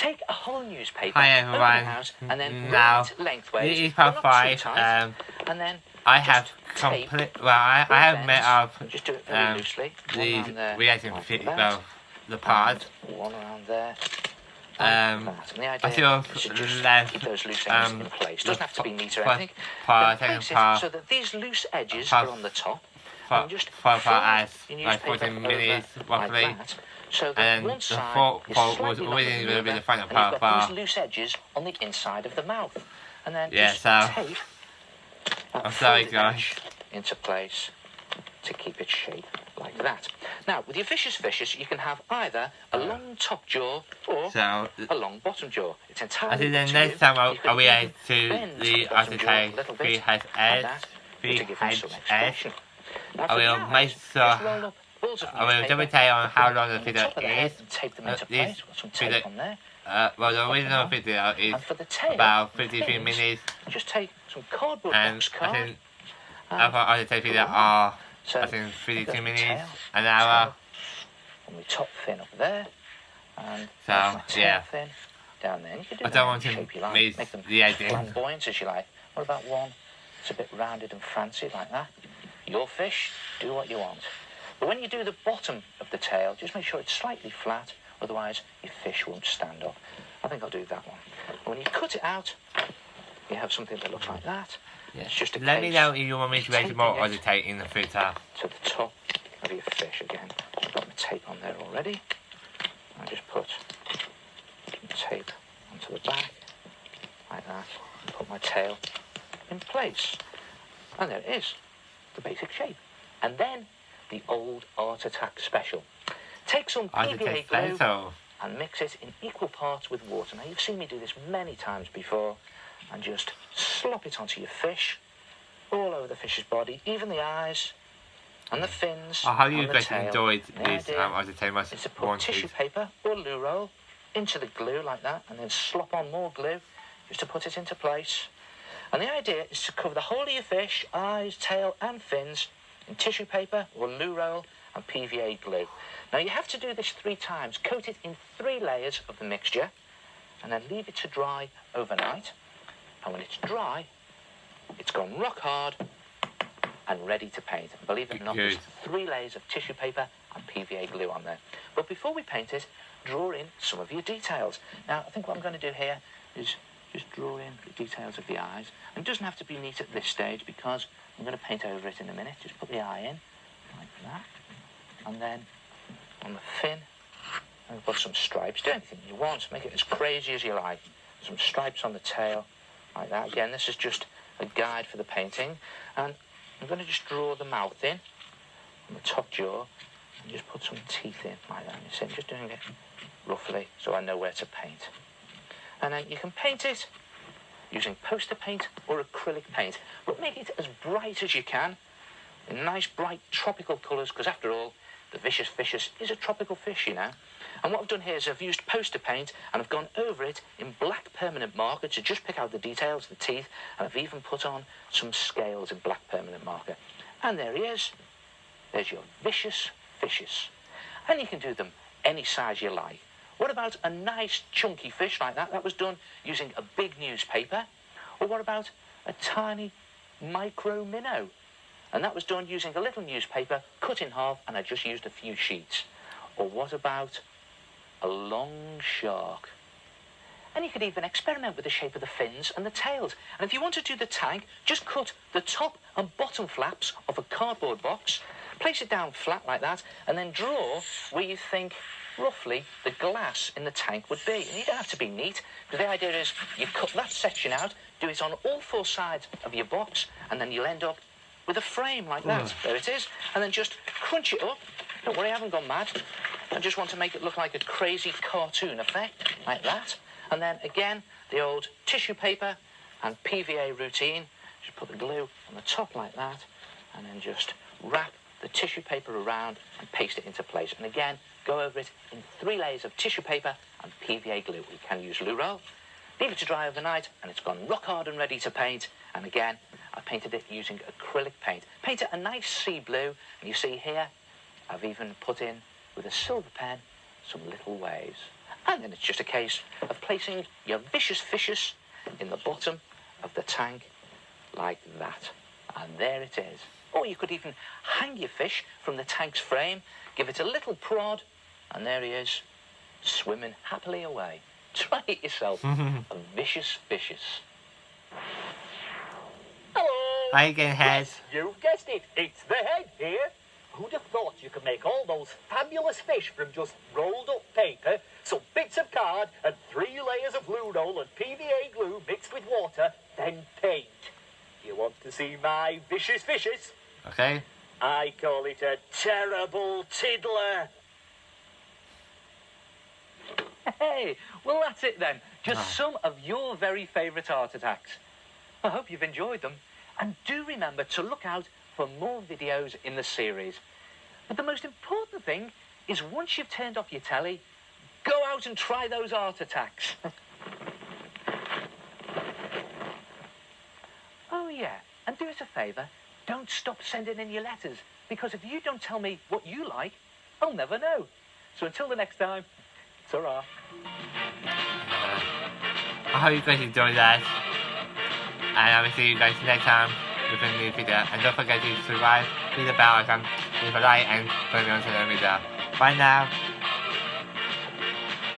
take a whole newspaper, Hi open it everyone. out, and then Now, roll it lengthways, this is but part not 5. too tight, and then I just have tape I have both made ends, up and just do it very loosely. One the around there, reaction like fit, that, well, the parts. and one around there. And the I idea still is to just left keep those loose ends in place. Doesn't have to be neat or anything. part, Then second place it part, so that these loose edges are on the top, and just part fold as your like newspaper 14 over minutes like roughly. that, so that And one the side fourth is part was slightly longer already than going to be the the other, final and you've part. got these loose edges on the inside of the mouth. And then Yeah, just so tape that I'm sorry folded guys. edge into place to keep its shape like that. Now, with your vicious fishes, you can have either a long top jaw or So a long bottom jaw. It's I entirely think the up to next you. time You could I'll be even able to bend the bottom jaw a acetate little bit like VHS that to give them some expression. Now, I for the will make eyes, sure just roll up balls of I will newspaper, double check on how long the on the video top of the head is. and tape them into This place. Got some video, tape on there. well, the Pop them original on. video is And for the tail, about and 53 fins, minutes, just take some cardboard and box I card. think other tape video put it are So I think we've 32 got minutes, tail, an hour. tail, and we top fin up there, and So, there's my tail yeah. fin down there. And you can do I that don't in want to any shape you like. miss Make them the idea. flamboyant as you like. What about one that's a bit rounded and fancy like that? Your fish, do what you want. But when you do the bottom of the tail, just make sure it's slightly flat, otherwise your fish won't stand up. I think I'll do that one. And when you cut it out, you have something that looks like that. Yeah. It's just a Let me case know if you want me to make more taping it acetate in the future. to the top of your fish again. I've got my tape on there already. I just put some tape onto the back, like that, and put my tail in place. And there it is, the basic shape. And then the old Art Attack special. Take some PVA Acetate glue pencil. and mix it in equal parts with water. Now, you've seen me do this many times before, and just slop it onto your fish, all over the fish's body, even the eyes, and the fins, I hope you and the guys tail. enjoyed And the this idea acetate much is to put wanted. tissue paper or loo roll into the glue like that, and then slop on more glue just to put it into place. And the idea is to cover the whole of your fish, eyes, tail, and fins in tissue paper or loo roll and PVA glue. Now, you have to do this 3 times. Coat it in 3 layers of the mixture, and then leave it to dry overnight. And when it's dry, it's gone rock hard and ready to paint. And believe it or not, there's 3 layers of tissue paper and PVA glue on there. But before we paint it, draw in some of your details. Now, I think what I'm going to do here is just draw in the details of the eyes. And it doesn't have to be neat at this stage, because I'm going to paint over it in a minute. Just put the eye in, like that. And then on the fin, and put some stripes. Do anything you want. Make it as crazy as you like. Some stripes on the tail, like that. Again, this is just a guide for the painting. And I'm going to just draw the mouth in, on the top jaw, and just put some teeth in, like that. You see, I'm just doing it roughly, so I know where to paint. And then you can paint it using poster paint or acrylic paint. But make it as bright as you can, in nice, bright, tropical colours, because after all, the vicious fishes is a tropical fish, you know. And what I've done here is I've used poster paint, and I've gone over it in black permanent marker to just pick out the details, the teeth, and I've even put on some scales in black permanent marker. And there he is. There's your vicious fishes. And you can do them any size you like. What about a nice chunky fish like that? That was done using a big newspaper. Or what about a tiny micro minnow? And that was done using a little newspaper cut in half, and I just used a few sheets. Or what about a long shark? And you could even experiment with the shape of the fins and the tails. And if you want to do the tank, just cut the top and bottom flaps of a cardboard box, place it down flat like that, and then draw where you think roughly the glass in the tank would be. And you don't have to be neat, because the idea is you cut that section out, do it on all 4 sides of your box, and then you'll end up with a frame like that. There it is. And then just crunch it up. Don't worry, I haven't gone mad. I just want to make it look like a crazy cartoon effect, like that. And then again, the old tissue paper and PVA routine. Just put the glue on the top like that, and then just wrap the tissue paper around and paste it into place. And again, go over it in 3 layers of tissue paper and PVA glue. You can use loo roll. Leave it to dry overnight, and it's gone rock hard and ready to paint. And again, I painted it using acrylic paint. Paint it a nice sea blue, and you see here, I've even put in, with a silver pen, some little waves. And then it's just a case of placing your vicious fishes in the bottom of the tank like that. And there it is. Or you could even hang your fish from the tank's frame, give it a little prod, and there he is, swimming happily away. Try it yourself. A vicious fishes. Hello! Are you getting head? Yes, you've guessed it. It's the head here. Who'd have thought you could make all those fabulous fish from just rolled up paper, some bits of card, and 3 layers of Lunol and PVA glue mixed with water, then paint? You want to see my vicious fishes? Okay. I call it a terrible tiddler. Hey, well that's it then. Just some of your very favourite art attacks. I hope you've enjoyed them. And do remember to look out for more videos in the series. But the most important thing is once you've turned off your telly, go out and try those art attacks. Oh yeah, and do us a favour, don't stop sending in your letters, because if you don't tell me what you like, I'll never know. So until the next time, ta-ra. I hope you guys enjoyed that. And I will see you guys next time with a new video. And don't forget to subscribe, hit the bell icon, leave a like, and put me on social media. Bye now.